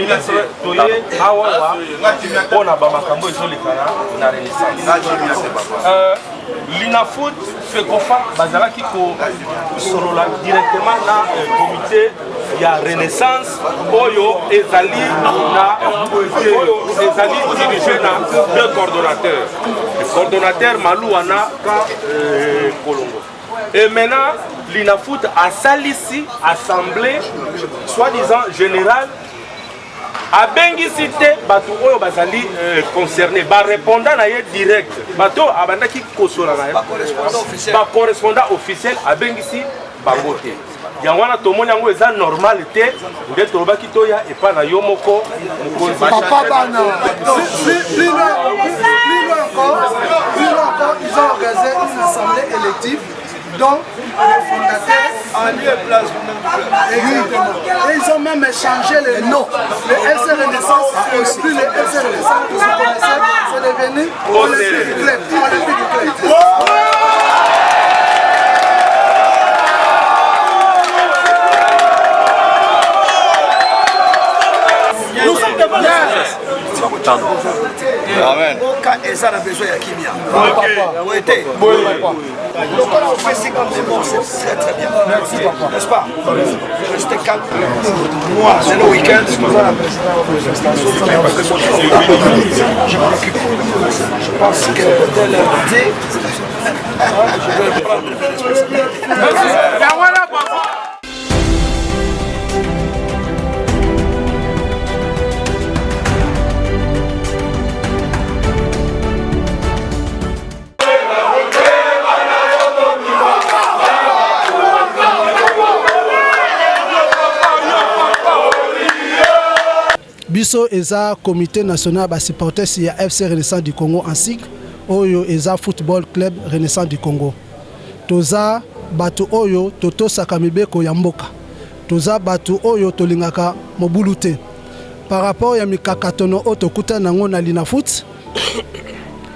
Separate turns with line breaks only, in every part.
ministre toye awa on a bamakambo ezolikana na Renaissance. L'INAFOOT FECOFA bazalaki ko solola directement na comité ya Renaissance oyo ezali dirigé na deux coordonnateurs. Le coordonnateur Malouana Kolongo. Et maintenant, l'INAFOOT a salisi assemblée, soi-disant générale, a bengisi te bato oyo bazali concerné, ba répondant na ye direct. Bato abandaki kosola na ye. Ba correspondant officiel a bengisi bango te. Yangwana tomoni yango eza normal te, nde tolobaki toya epa na yo moko mokonzi.
Papa bana. Plus encore, ils ont organisé une assemblée élective. Donc, le fondateur a lieu et place et ils ont même changé le nom. Le FC Renaissance, c'est plus le FC Renaissance que vous connaissez, c'est devenu Olympique Club. Nous sommes devant
Amen.
Quand ils ont besoin de Kimia. C'est très bien. Merci, n'est-ce pas? Restez calme. Moi, c'est le week-end. Je m'occupe. Je pense que dès l'invité, je vais prendre des responsabilités.
Biso eza comité national ba supporters ya FC Renaissance du Congo en cycle oyo eza football club Renaissance du Congo. Toza batu oyo toto sakamibeko ya mboka. Toza batu oyo tolingaka mobulute. Par rapport ya mikakatono otokuta nango na l'INAFOOT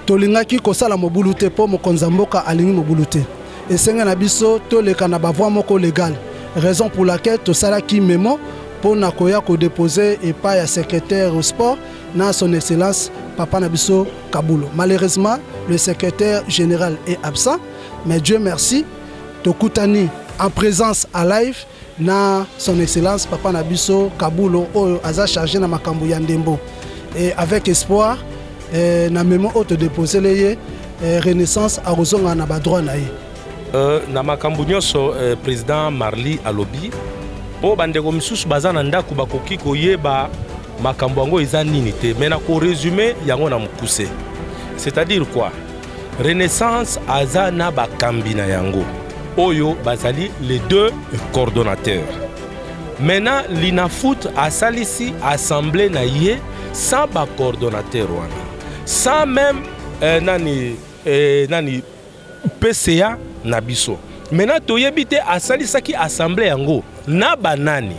tolingaki kosala mobulute po mokonza mboka alingi mobulute. Esenga na biso toleka na bavoi moko légal. Raison pour laquelle tosalaki memo pour nakoya ko déposer et pas ya secrétaire au sport na son excellence Papa Nabiso Kabulo. Malheureusement, le secrétaire général est absent, mais Dieu merci, tokutani en présence à live na son excellence Papa Nabiso Kabulo oyo aza chargé na makambo ya ndembo. Et avec espoir na memo auto déposer leye Renaissance a rozonga na ba droit na ye.
Na makambo nyonso président Marli alobi po bandeko misusu baza na ndako bakoki koyeba makambo yango eza nini te, mais na ko résumer yango na mukuse. C'est-à-dire quoi? Renaissance aza na bakambi na yango oyo bazali les deux coordonnateurs. Maintenant l'INAFOOT a salisi assemblée na ye sans ba coordonnateur wana, sans même nani PCA na biso. Maintenant toyebi te asalisaki assemblée yango na banani,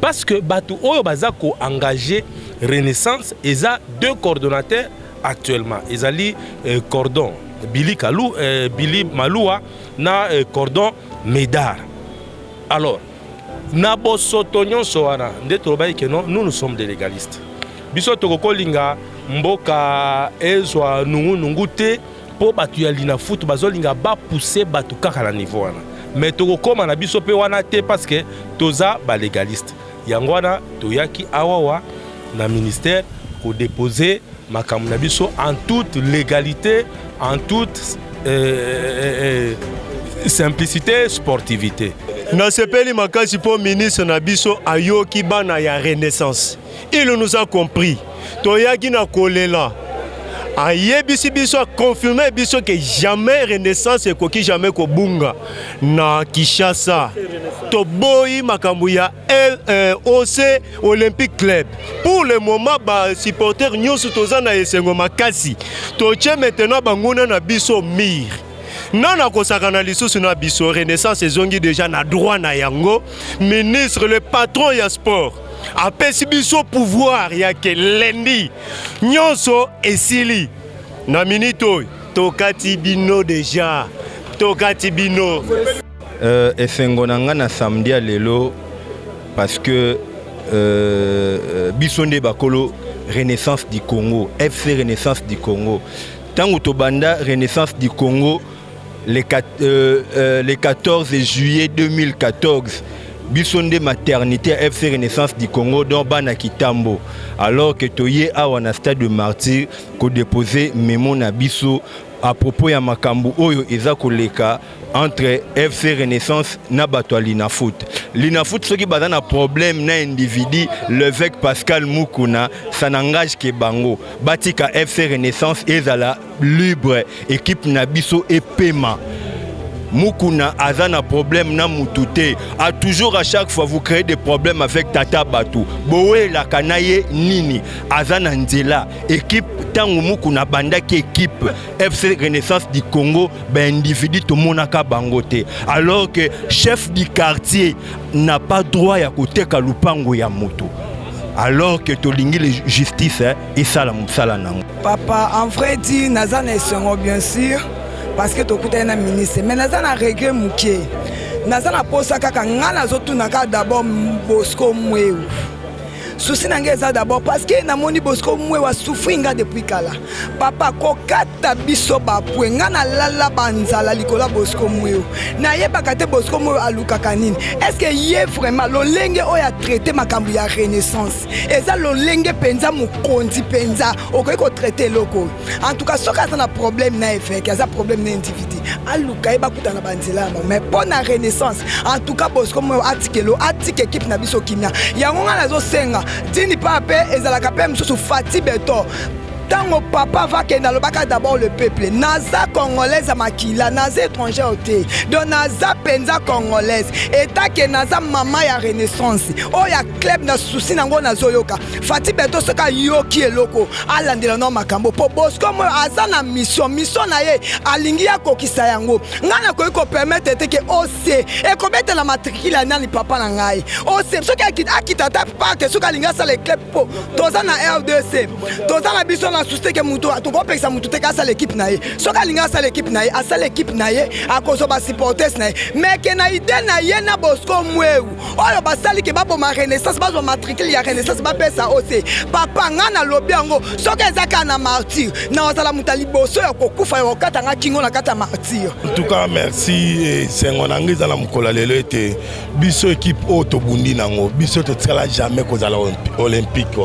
parce que batu oyo baza ko engagé Renaissance eza deux coordonnateurs actuellement. Ezali cordon Billy Maloua na cordon Médard. Alors na bosoto nyonso wana nde tolobai ke non, nous sommes des légalistes. Biso tokokolinga mboka ezwa nungu te po batu ya l'INAFOOT bazolinga ba pousser batu kaka na niveau wana. Mais tokokoma na biso pe wana te parce que toza ba légaliste. Yango wana toyaki awawa na ministère ko déposer makambo na biso en toute légalité, en toute simplicité, sportivité.
Na sepeli makasi po ministre na biso ayoki bana ya Renaissance. Il nous a compris. Toyaki na kolela. Ayebisi biso a confirmé biso que jamais Renaissance et koki jamais ko bunga na Kinshasa. Toboyi makambo ya OC Olympique Club. Pour le moment ba supporter nyonso toza na esengo makasi. Toche maintenant banguna na biso mir. Nana kosaka na lisusu na biso Renaissance ezongi déjà na droit na yango. Ministre le patron ya sport apesi biso pouvoir ya ke lundi nyonso esili na minito tokati bino déjà tokati bino
esengo nanga na samedi à lelo parce que Bisonde Bakolo Renaissance du Congo, FC Renaissance du Congo. Tango Tobanda Renaissance du Congo le 14 juillet 2014. Bisonde maternité FC Renaissance du Congo dans Bana Kitambo. Alors que Toye a un stade de martyr ko déposé mémo na biso à propos ya makambu oyo eza koleka entre FC Renaissance na bato Linafoot. Linafoot soki baza na problème na individu l'évêque Pascal Mukuna ça n'engage que bango. Batika FC Renaissance ezala libre équipe na biso et paiement. Mukuna azana problème na mutute. A toujours à chaque fois vous créez des problèmes avec Tata Batou. Boé la kanaye nini azana nzela équipe tangu Mukuna banda ki équipe FC Renaissance du Congo ben individu to monaka bangote. Alors que chef du quartier n'a pas droit ya koteka lupango ya moto. Alors que tolingi la justice et ça la musala nango.
Papa en vrai dit nazana esongo bien sûr. Parce que tu es un ministre. Mais nous avons un regret mouké. Nous avons un poste d'abord Bosco Mouéou. Souci n'engage d'abord parce que na moni Bosco Mouéou a souffert depuis kala. Papa kokata biso ba poenga na lala banzala likola Bosco Mouéou. Na yeba kate Bosco Mouéou aluka kanine. Est-ce que yé vraiment lolenge oya traité makambu ya Renaissance? Eza lolenge penza mukondi penza okoyeko traité loko. En tout cas soka ça na problème na effet, ça problème na individu. Aluka yeba kuta na banzela mais pour na Renaissance en tout cas Bosco Mouéou atike équipe na biso kimia. Yango nga nazo senga Dini Pape ezalaka pe msusu Fati Beto. Tango papa va kenda lobaka d'abord le peuple. Naza congolaise makila, naza étranger oté. Donc naza penza congolaise. Eta ke naza mama ya Renaissance. O ya club na souci nango nazoyoka. Fati Beto soka yoki eloko. Alandela no makambo. Po Bosco mo aza na mission na ye alingi ya kokisa yango. Ngana ko permettre te ke OC e ko mettre la matricule na ni papa na ngai. OC soka akita ta parte soka linga sa le club po. Toza na RDC. Toza na biso na souci que muto to ko pesa muto te ka sa l'équipe na ye. Soka linga sa l'équipe na ye, a sa l'équipe na ye a kozo ba supporters na ye. Mais ke na ide na ye na Bosco Mouéou. Oyo ba sali ke ba bo ma Renaissance ba zo matricule ya Renaissance ba pesa OC. Papa ngana lobi yango soka ezaka na martyr. Na osala mutali boso ya kokufa yo kata nga kingo na kata martyr.
En tout cas merci sengo nangiza la mukola lelo ete biso équipe auto bundi nango biso te tsala jamais kozala olympique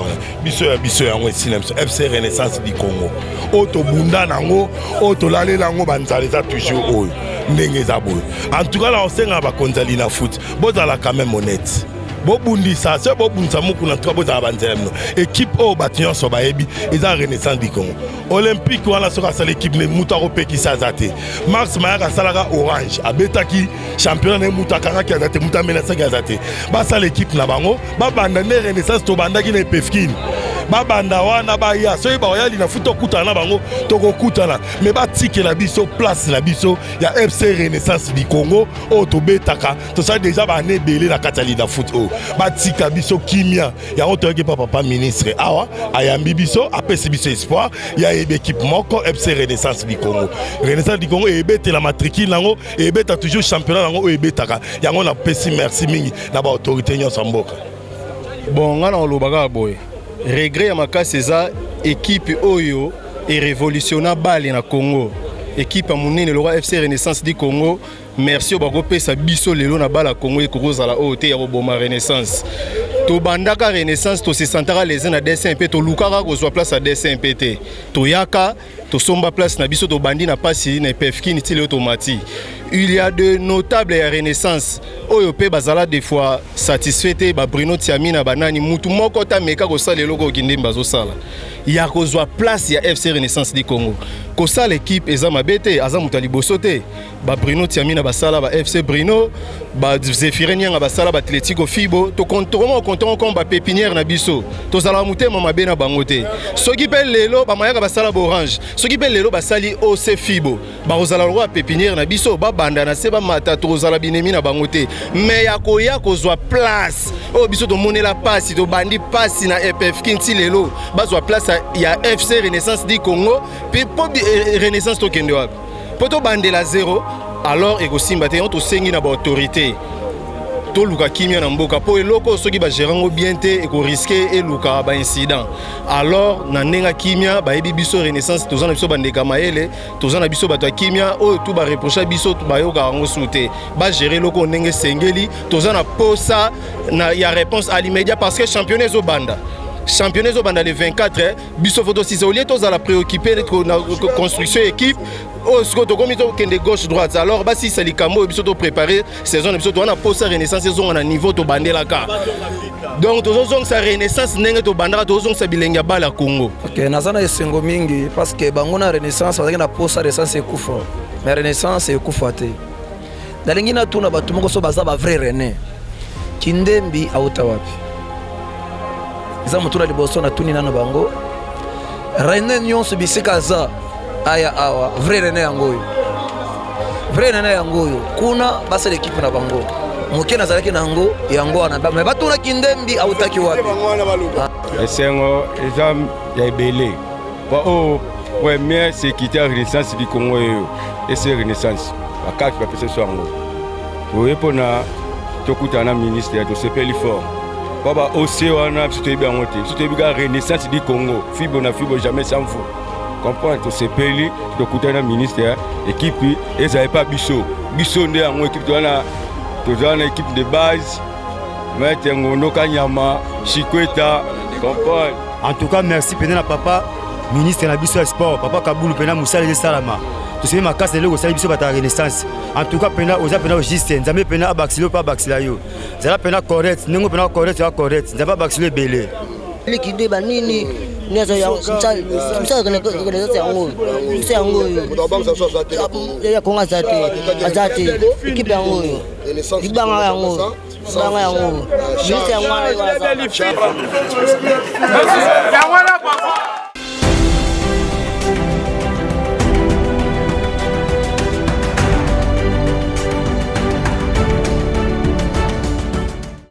biso yango sinamso FC Renaissance du Congo. Auto bunda nango, auto lale nango banzaleza toujours oyo. Ndenge za boyo. En tout cas là on senga ba konzali na foot. Bozala quand même honnête. Bobundisa, c'est bobundisa mukuna trois bozala banzemno. Équipe o batiyon so baebi, eza Renaissance du Congo. Olympique wala soka sa l'équipe ne mutaro peki sa zate. Max Mayaka salaka orange, abetaki champion ne mutakanga ki azate, mutamena sa ki azate. Ba sa l'équipe na bango, ba banda ne Renaissance to banda ki ne pefkini. Babanda wana ba ya so ba ya lina futo kutana bango toko kutana mais ba tike la biso place la biso ya FC Renaissance du Congo o to betaka to ça déjà ba ne belé la katali da foot o ba tika biso kimia ya on toke papa ministre awa ayambi biso apesi biso espoir ya équipe moko FC Renaissance du Congo. Renaissance du Congo e bete la matricule nango e beta toujours championnat nango e betaka yango na pesi merci mingi na ba autorité nyonso mboka.
Bon ngana olobaka boy. Regret ya makasi eza équipe oyo et révolutionnaire bali na Congo. Équipe à monene le roi FC Renaissance du Congo. Merci au bagope sa biso lelo na bala Congo et koza la OT ya boma Renaissance. To bandaka Renaissance to se sentara les na DSMP to lukaka ko place à DSMPT. To yaka to somba place na biso to bandi na pasi na PFK ni tile automatique. Il y a de notables à Renaissance. Oyo pe bazala des fois satisfait ba Bruno Tiamina banani mutu moko ta meka ko sala loko kinde mbazo sala. Il y a kozwa place ya FC Renaissance du Congo. Ko sala l'équipe ezama bete azamuta libosote. Ba Bruno Tiamina basala ba FC Bruno, ba Zefirenia nga basala ba Atletico Fibo to contrôle combat pépinière na biso. To zala mutema mabe na bangote. Soki pe lelo ba mayaka basala ba Orange. Soki pe lelo basali OC Fibo. Ba ozala roi pépinière na biso ba banda na seba mata to zala binemi na bangote. Mais ya kozwa place. O biso to monela passe to bandi passe na EPF kinti lelo. Bazwa place ya FC Renaissance du Congo. Puis Renaissance to kende wapi. Poto bandela zéro alors et aussi on to sengi na ba autorité toluka kimia na mboka po eloko soki bagerango bien te ekoriske eluka baincident. Alors na ndenga kimia bayebi biso renaissance toza na biso bandeka mayele toza na biso bato ya kimia oyo tu bareprocha biso bayoka yango su te bagere eloko ndenge esengeli toza na posa ya réponse à l'immédiat parce que championnat ezobanda. Championnat ezobanda le 24 biso photo si olie toza la préoccupé na construction équipe oh ce que to komito kende gauche droite alors basi salikamo biso to préparer saison biso to na posa renaissance saison na niveau to bandela ka donc tozo zong sa renaissance ndenge to bandara tozo zong sa bilenga bala Congo.
OK nazana esengo mingi parce que bango na renaissance bazaki na posa renaissance ekufa mais renaissance ekufa te dalingi na tuna batu moko so baza ba vrai rené kindembi auta wapi za mutuna liboso na tuni nano bango rené nyonso bisika za aya awa vrai rené yangoyo kuna basa l'équipe na bango moke nazalaki nango yango wana mais batuna kindembi autaki wapi
esengo eza ya ebele ba o premier sécurité renaissance du Congo et c'est renaissance bakaki bapesa so yango toyepona tokutana ministère to sepeli fort baba ose wana biso toyebi yango te biso toyebi ka renaissance du Congo fibo na fibo jamais sans vous comprendre to sepeli tokutana ministère équipe ezali pas biso nde yango équipe toza na équipe de base Maître Ngono Kanyama Chikweta comprendre.
En tout cas merci pena na papa ministre na biso sport papa Kabulu pena Moussa Salama to se ma casse le ko sali biso bata renaissance. En tout cas pena oza pena juste nzambe pena abaxilo pa baxila yo zala pena correct nengo pena correct ya correct nzamba baxilo belé
likide banini neza ya msali kana yango mse yango ya konga zate azate ekipe yango libanga yango banga yango mse yango